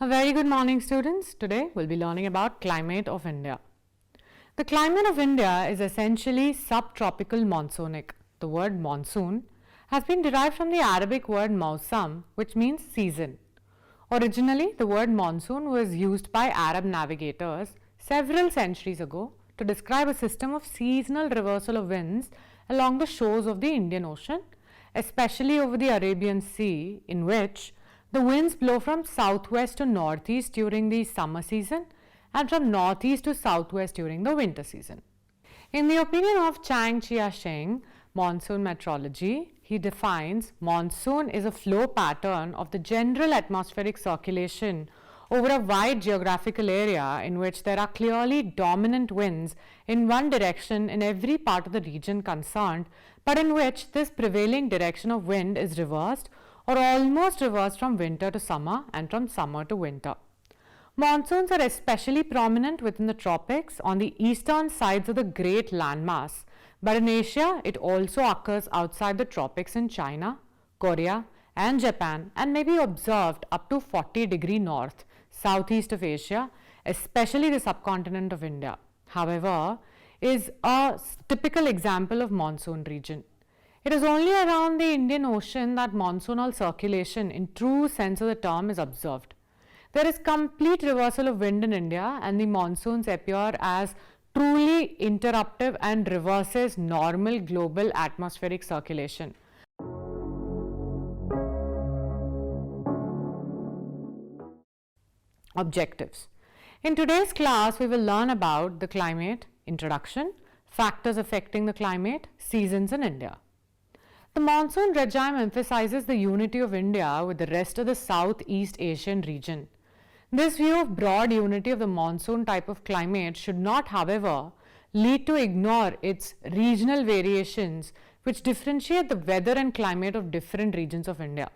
A very good morning, students. Today we'll be learning about climate of India. The climate of India is essentially subtropical monsoonic. The word monsoon has been derived from the Arabic word mausam, which means season. Originally, the word monsoon was used by Arab navigators several centuries ago to describe a system of seasonal reversal of winds along the shores of the Indian Ocean, especially over the Arabian Sea, in which the winds blow from southwest to northeast during the summer season and from northeast to southwest during the winter season. In the opinion of Chang Chia-sheng, monsoon meteorology, he defines monsoon is a flow pattern of the general atmospheric circulation over a wide geographical area in which there are clearly dominant winds in one direction in every part of the region concerned, but in which this prevailing direction of wind is reversed or almost reversed from winter to summer and from summer to winter. Monsoons are especially prominent within the tropics on the eastern sides of the great landmass, but in Asia it also occurs outside the tropics in China, Korea and Japan, and may be observed up to 40° north, southeast of Asia, especially the subcontinent of India. However, is a typical example of monsoon region. It is only around the Indian Ocean that monsoonal circulation in true sense of the term is observed. There is complete reversal of wind in India, and the monsoons appear as truly interruptive and reverses normal global atmospheric circulation. Objectives. In today's class, we will learn about the climate, introduction, factors affecting the climate, seasons in India. The monsoon regime emphasizes the unity of India with the rest of the Southeast Asian region. This view of broad unity of the monsoon type of climate should not, however, lead to ignore its regional variations which differentiate the weather and climate of different regions of India.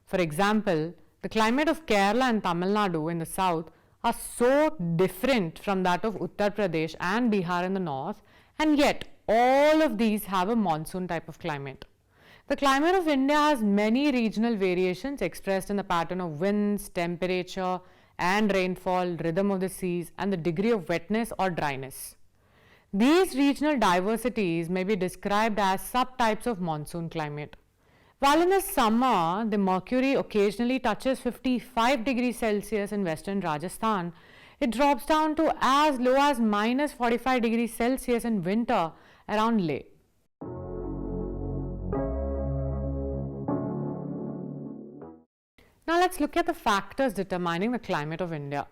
For example, the climate of Kerala and Tamil Nadu in the south are so different from that of Uttar Pradesh and Bihar in the north, and yet all of these have a monsoon type of climate. The climate of India has many regional variations expressed in the pattern of winds, temperature and rainfall, rhythm of the seas, and the degree of wetness or dryness. These regional diversities may be described as subtypes of monsoon climate. While in the summer, the mercury occasionally touches 55°C in western Rajasthan, it drops down to as low as minus 45°C in winter around Leh. Now let's look at the factors determining the climate of India.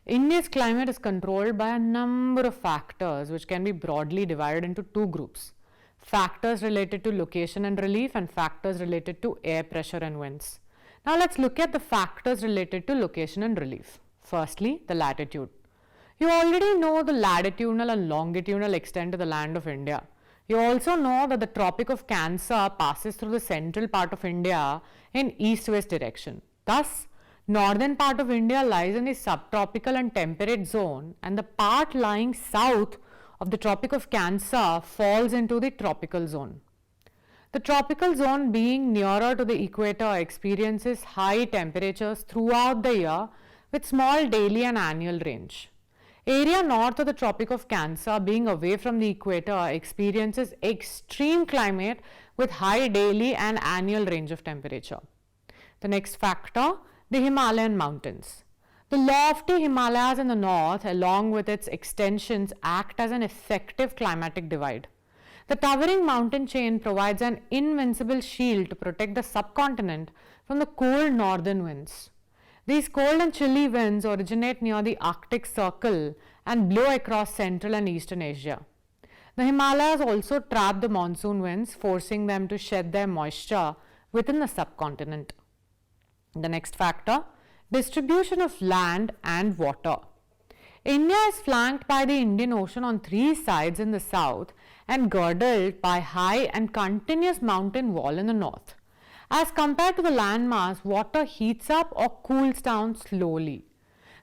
India's climate is controlled by a number of factors which can be broadly divided into two groups: factors related to location and relief and factors related to air pressure and winds. Now let's look at the factors related to location and relief. Firstly, the latitude. You already know the latitudinal and longitudinal extent of the land of India. You also know that the Tropic of Cancer passes through the central part of India in east-west direction. Thus, northern part of India lies in the subtropical and temperate zone, and the part lying south of the Tropic of Cancer falls into the tropical zone. The tropical zone, being nearer to the equator, experiences high temperatures throughout the year with small daily and annual range. Area north of the Tropic of Cancer, being away from the equator, experiences extreme climate with high daily and annual range of temperature. The next factor, the Himalayan mountains. The lofty Himalayas in the north, along with its extensions, act as an effective climatic divide. The towering mountain chain provides an invincible shield to protect the subcontinent from the cold northern winds. These cold and chilly winds originate near the Arctic Circle and blow across Central and Eastern Asia. The Himalayas also trap the monsoon winds, forcing them to shed their moisture within the subcontinent. The next factor, distribution of land and water. India is flanked by the Indian Ocean on three sides in the south and girdled by high and continuous mountain wall in the north. As compared to the landmass, water heats up or cools down slowly.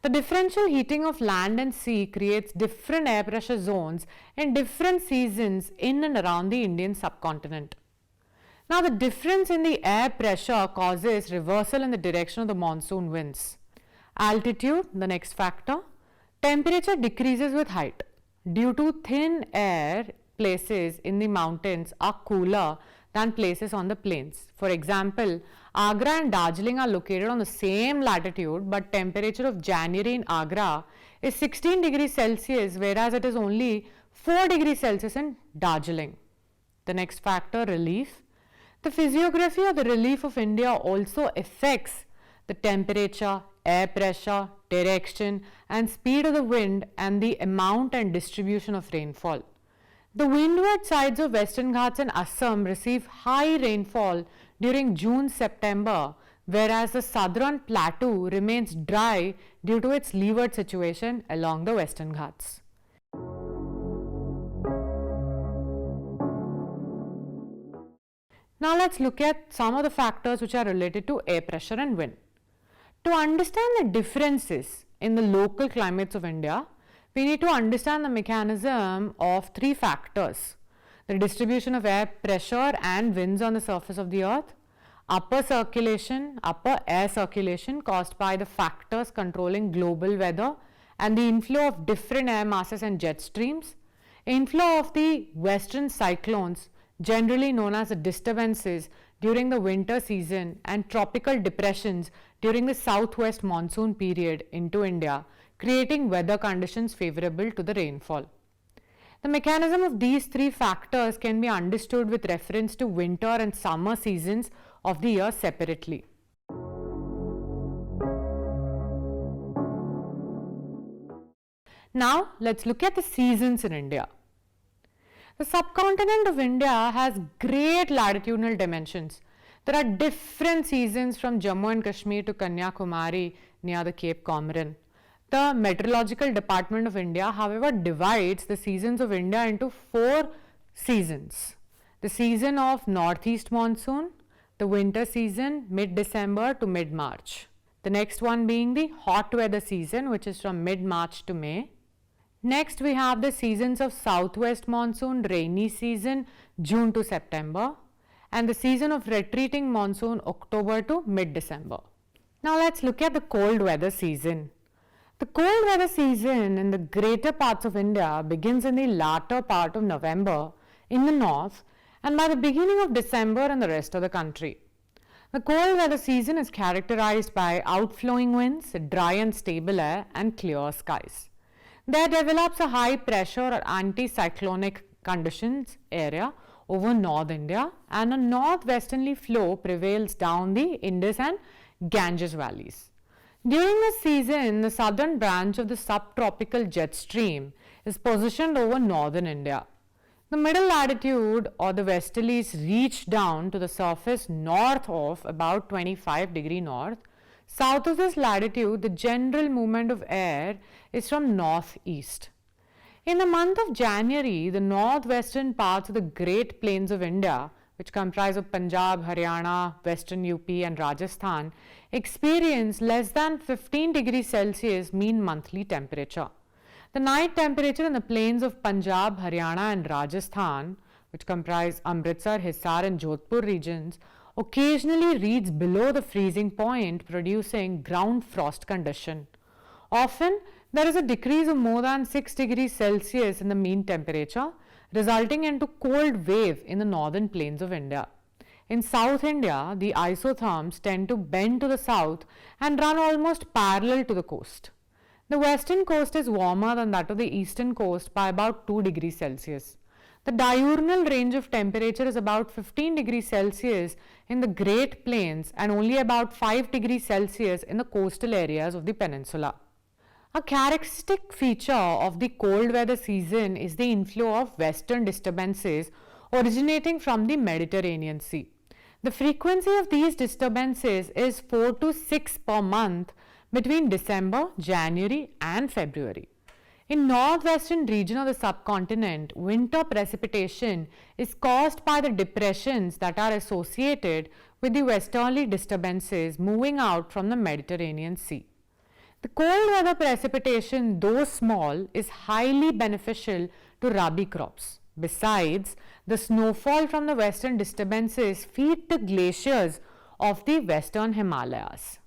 The differential heating of land and sea creates different air pressure zones in different seasons in and around the Indian subcontinent. Now, the difference in the air pressure causes reversal in the direction of the monsoon winds. Altitude, the next factor. Temperature decreases with height. Due to thin air, places in the mountains are cooler than places on the plains. For example, Agra and Darjeeling are located on the same latitude, but temperature of January in Agra is 16 degrees Celsius, whereas it is only 4 degrees Celsius in Darjeeling. The next factor, relief. The physiography or the relief of India also affects the temperature, air pressure, direction and speed of the wind and the amount and distribution of rainfall. The windward sides of Western Ghats and Assam receive high rainfall during June-September, whereas the southern plateau remains dry due to its leeward situation along the Western Ghats. Now let's look at some of the factors which are related to air pressure and wind. To understand the differences in the local climates of India, we need to understand the mechanism of three factors: the distribution of air pressure and winds on the surface of the earth, upper air circulation caused by the factors controlling global weather and the inflow of different air masses and jet streams, inflow of the western cyclones generally known as the disturbances during the winter season, and tropical depressions during the southwest monsoon period into India, creating weather conditions favorable to the rainfall. The mechanism of these three factors can be understood with reference to winter and summer seasons of the year separately. Now let's look at the seasons in India. The subcontinent of India has great latitudinal dimensions. There are different seasons from Jammu and Kashmir to Kanyakumari near the Cape Comorin. The Meteorological Department of India, however, divides the seasons of India into 4 seasons. The season of northeast monsoon, the winter season mid-December to mid-March. The next one being the hot weather season, which is from mid-March to May. Next, we have the seasons of southwest monsoon, rainy season, June to September, and the season of retreating monsoon, October to mid-December. Now let's look at the cold weather season. The cold weather season in the greater parts of India begins in the latter part of November in the north and by the beginning of December in the rest of the country. The cold weather season is characterized by outflowing winds, dry and stable air, and clear skies. There develops a high pressure or anticyclonic conditions area over North India, and a northwesterly flow prevails down the Indus and Ganges valleys. During this season, the southern branch of the subtropical jet stream is positioned over northern India. The middle latitude or the westerlies reach down to the surface north of about 25 degree north. South of this latitude, the general movement of air is from northeast. In the month of January, the northwestern parts of the Great Plains of India, which comprise of Punjab, Haryana, Western UP and Rajasthan, experience less than 15 degrees Celsius mean monthly temperature. The night temperature in the plains of Punjab, Haryana and Rajasthan, which comprise Amritsar, Hisar and Jodhpur regions, occasionally reads below the freezing point, producing ground frost condition. Often, there is a decrease of more than 6 degrees Celsius in the mean temperature, resulting into cold wave in the northern plains of India. In South India, the isotherms tend to bend to the south and run almost parallel to the coast. The western coast is warmer than that of the eastern coast by about 2 degrees Celsius. The diurnal range of temperature is about 15 degrees Celsius in the Great Plains and only about 5 degrees Celsius in the coastal areas of the peninsula. A characteristic feature of the cold weather season is the inflow of western disturbances originating from the Mediterranean Sea. The frequency of these disturbances is 4 to 6 per month between December, January and February. In northwestern region of the subcontinent, winter precipitation is caused by the depressions that are associated with the westerly disturbances moving out from the Mediterranean Sea. The cold weather precipitation, though small, is highly beneficial to rabi crops. Besides, the snowfall from the western disturbances feed the glaciers of the western Himalayas.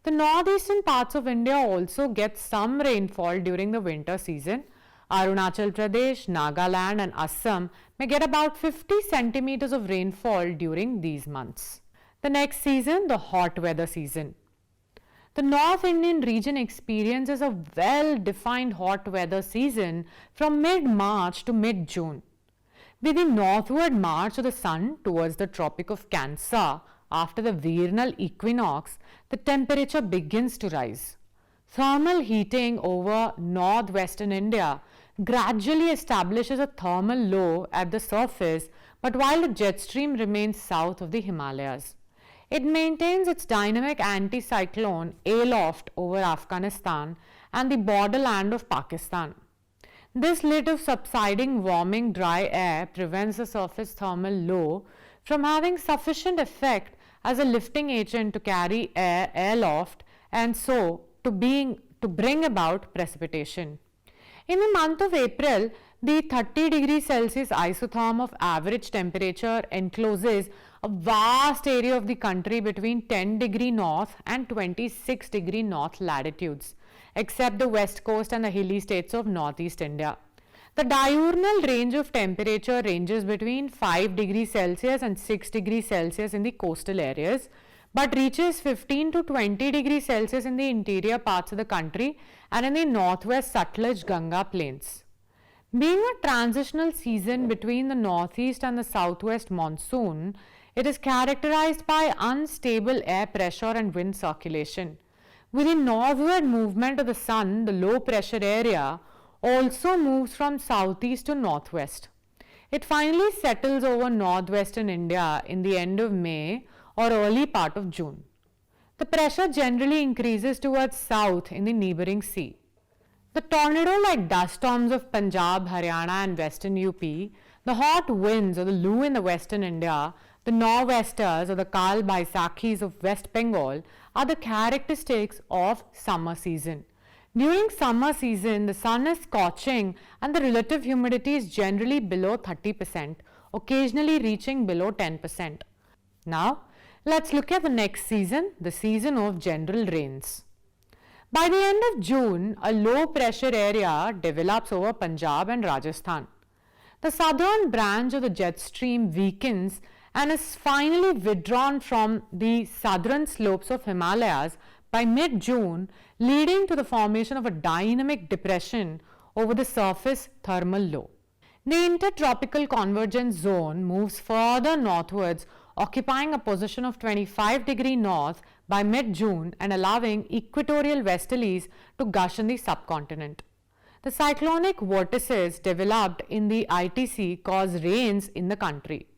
The northeastern parts of India also get some rainfall during the winter season. Arunachal Pradesh, Nagaland and Assam may get about 50 centimeters of rainfall during these months. The next season, the hot weather season. The North Indian region experiences a well-defined hot weather season from mid-March to mid-June. With the northward march of the sun towards the Tropic of Cancer after the vernal equinox, the temperature begins to rise. Thermal heating over northwestern India gradually establishes a thermal low at the surface, but while the jet stream remains south of the Himalayas. It maintains its dynamic anticyclone aloft over Afghanistan and the borderland of Pakistan. This lid of subsiding warming dry air prevents the surface thermal low from having sufficient effect as a lifting agent to carry air aloft and so to bring about precipitation. In the month of April, the 30 degrees Celsius isotherm of average temperature encloses a vast area of the country between 10 degree north and 26 degree north latitudes, except the west coast and the hilly states of northeast India. The diurnal range of temperature ranges between 5 degrees Celsius and 6 degrees Celsius in the coastal areas, but reaches 15 to 20 degrees Celsius in the interior parts of the country and in the northwest Sutlej Ganga plains. Being a transitional season between the northeast and the southwest monsoon, it is characterized by unstable air pressure and wind circulation. With the northward movement of the sun, the low pressure area also moves from southeast to northwest. It finally settles over northwestern India in the end of May or early part of June. The pressure generally increases towards south in the neighboring sea. The tornado-like dust storms of Punjab, Haryana and western UP, the hot winds or the Loo in the western India, the nor'westers or the Kal Baisakhis of West Bengal are the characteristics of summer season. During summer season, the sun is scorching and the relative humidity is generally below 30%, occasionally reaching below 10%. Now, let's look at the next season, the season of general rains. By the end of June, a low pressure area develops over Punjab and Rajasthan. The southern branch of the jet stream weakens and is finally withdrawn from the southern slopes of Himalayas by mid-June, leading to the formation of a dynamic depression over the surface thermal low. The intertropical convergence zone moves further northwards, occupying a position of 25 degree north by mid-June and allowing equatorial westerlies to gush in the subcontinent. The cyclonic vortices developed in the ITC cause rains in the country.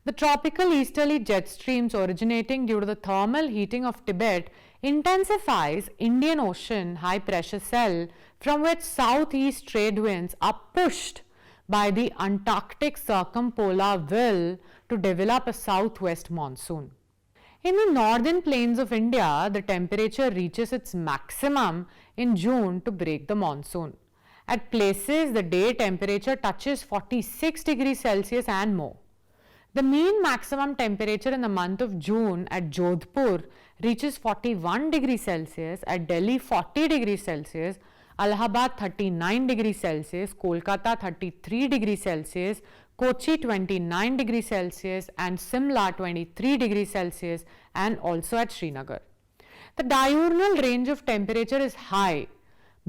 The tropical easterly jet streams originating due to the thermal heating of Tibet intensifies Indian Ocean high pressure cell from which southeast trade winds are pushed by the Antarctic circumpolar whirl to develop a southwest monsoon. In the northern plains of India, the temperature reaches its maximum in June to break the monsoon. At places, the day temperature touches 46 degrees Celsius and more. The mean maximum temperature in the month of June at Jodhpur reaches 41 degrees Celsius, at Delhi 40 degrees Celsius, Allahabad 39 degrees Celsius, Kolkata 33 degrees Celsius, Kochi 29 degrees Celsius and Simla 23 degrees Celsius and also at Srinagar. The diurnal range of temperature is high,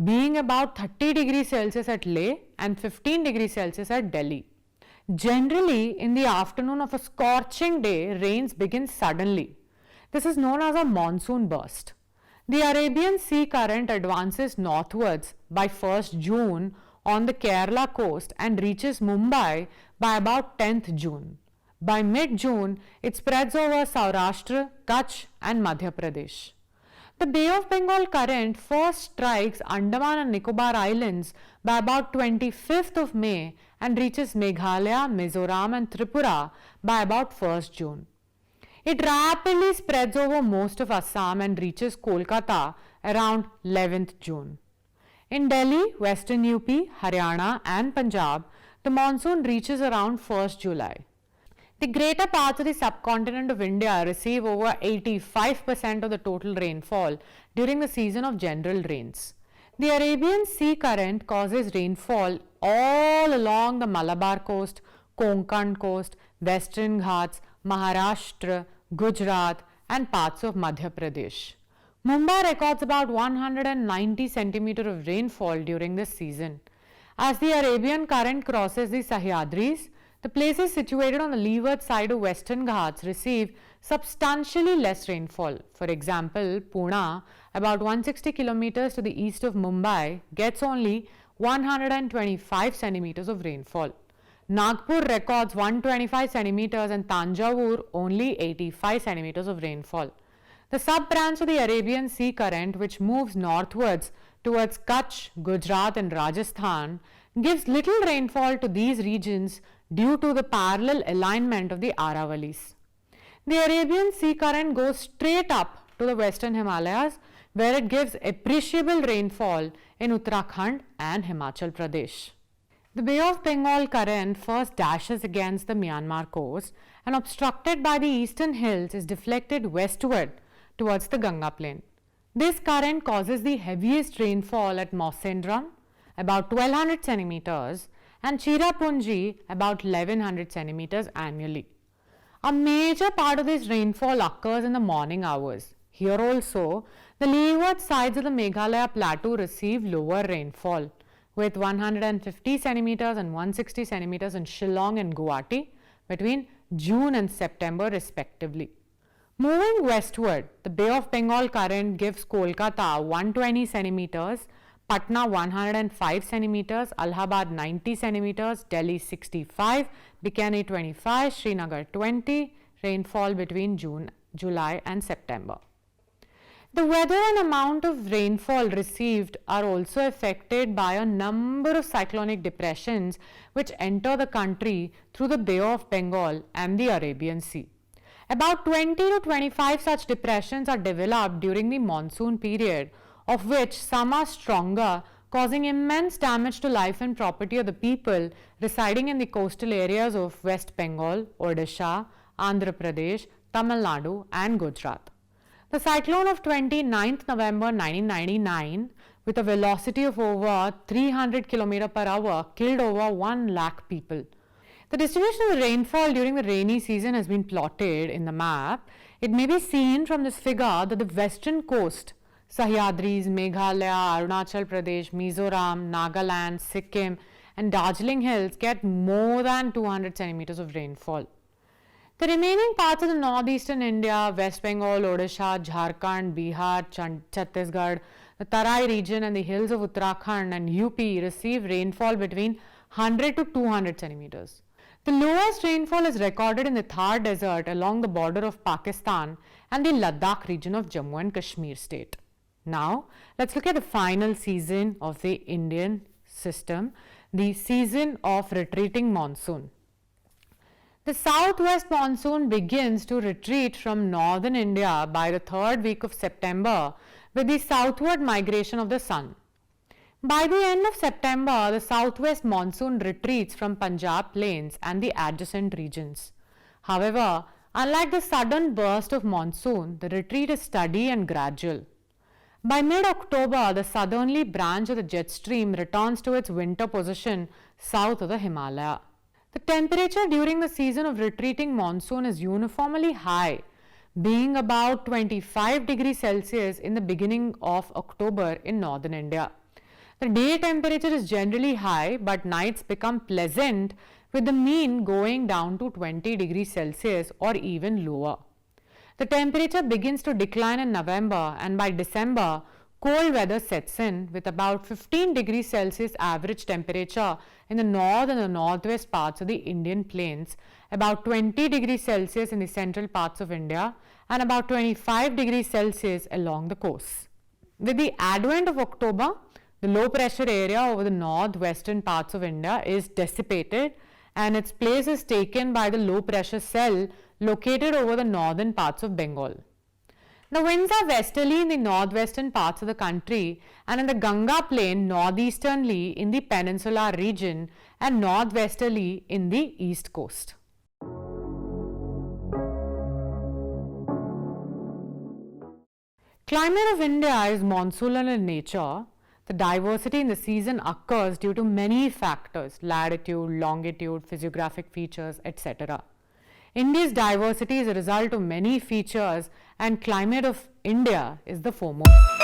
being about 30 degrees Celsius at Leh and 15 degrees Celsius at Delhi. Generally, in the afternoon of a scorching day, rains begin suddenly. This is known as a monsoon burst. The Arabian Sea current advances northwards by 1st June on the Kerala coast and reaches Mumbai by about 10th June. By mid-June, it spreads over Saurashtra, Kutch and Madhya Pradesh. The Bay of Bengal current first strikes Andaman and Nicobar Islands by about 25th of May and reaches Meghalaya, Mizoram and Tripura by about 1st June. It rapidly spreads over most of Assam and reaches Kolkata around 11th June. In Delhi, Western UP, Haryana and Punjab, the monsoon reaches around 1st July. The greater parts of the subcontinent of India receive over 85% of the total rainfall during the season of general rains. The Arabian Sea current causes rainfall all along the Malabar coast, Konkan coast, Western Ghats, Maharashtra, Gujarat, and parts of Madhya Pradesh. Mumbai records about 190 centimeters of rainfall during this season. As the Arabian current crosses the Sahyadris, the places situated on the leeward side of Western Ghats receive substantially less rainfall. For example, Pune, about 160 kilometers to the east of Mumbai, gets only 125 centimeters of rainfall. Nagpur records 125 centimeters and Tanjavur only 85 centimeters of rainfall. The sub-branch of the Arabian Sea current, which moves northwards towards Kutch, Gujarat and Rajasthan, gives little rainfall to these regions due to the parallel alignment of the Aravalis. The Arabian Sea current goes straight up to the western Himalayas, where it gives appreciable rainfall in Uttarakhand and Himachal Pradesh. The Bay of Bengal current first dashes against the Myanmar coast and, obstructed by the eastern hills, is deflected westward towards the Ganga plain. This current causes the heaviest rainfall at Mawsynram, about 1200 centimeters, and Cherrapunji, about 1100 centimeters annually. A major part of this rainfall occurs in the morning hours. Here also, the leeward sides of the Meghalaya plateau receive lower rainfall, with 150 centimeters and 160 centimeters in Shillong and Guwahati between June and September respectively. Moving westward, the Bay of Bengal current gives Kolkata 120 centimeters, Patna 105 centimeters, Allahabad 90 centimeters, Delhi 65, Bikani 25, Srinagar 20, rainfall between July and September. The weather and amount of rainfall received are also affected by a number of cyclonic depressions which enter the country through the Bay of Bengal and the Arabian Sea. About 20 to 25 such depressions are developed during the monsoon period, of which some are stronger, causing immense damage to life and property of the people residing in the coastal areas of West Bengal, Odisha, Andhra Pradesh, Tamil Nadu and Gujarat. The cyclone of 29th November 1999, with a velocity of over 300 km per hour, killed over 1 lakh people. The distribution of rainfall during the rainy season has been plotted in the map. It may be seen from this figure that the western coast, Sahyadris, Meghalaya, Arunachal Pradesh, Mizoram, Nagaland, Sikkim and Darjeeling Hills get more than 200 centimeters of rainfall. The remaining parts of the northeastern India, West Bengal, Odisha, Jharkhand, Bihar, Chhattisgarh, the Tarai region and the hills of Uttarakhand and UP receive rainfall between 100 to 200 centimeters. The lowest rainfall is recorded in the Thar Desert along the border of Pakistan and the Ladakh region of Jammu and Kashmir state. Now, let's look at the final season of the Indian system, the season of retreating monsoon. The southwest monsoon begins to retreat from northern India by the third week of September with the southward migration of the sun. By the end of September, the southwest monsoon retreats from Punjab plains and the adjacent regions. However, unlike the sudden burst of monsoon, the retreat is steady and gradual. By mid-October, the southerly branch of the jet stream returns to its winter position south of the Himalaya. The temperature during the season of retreating monsoon is uniformly high, being about 25 degrees Celsius in the beginning of October in northern India. The day temperature is generally high, but nights become pleasant, with the mean going down to 20 degrees Celsius or even lower. The temperature begins to decline in November, and by December, cold weather sets in with about 15 degrees Celsius average temperature in the north and the northwest parts of the Indian plains, about 20 degrees Celsius in the central parts of India, and about 25 degrees Celsius along the coast. With the advent of October, the low pressure area over the northwestern parts of India is dissipated and its place is taken by the low pressure cell located over the northern parts of Bengal. The winds are westerly in the northwestern parts of the country and in the Ganga plain northeasterly in the peninsular region and northwesterly in the east coast. Climate of India is monsoonal in nature. The diversity in the season occurs due to many factors: latitude, longitude, physiographic features, etc. India's diversity is a result of many features, and climate of India is the foremost.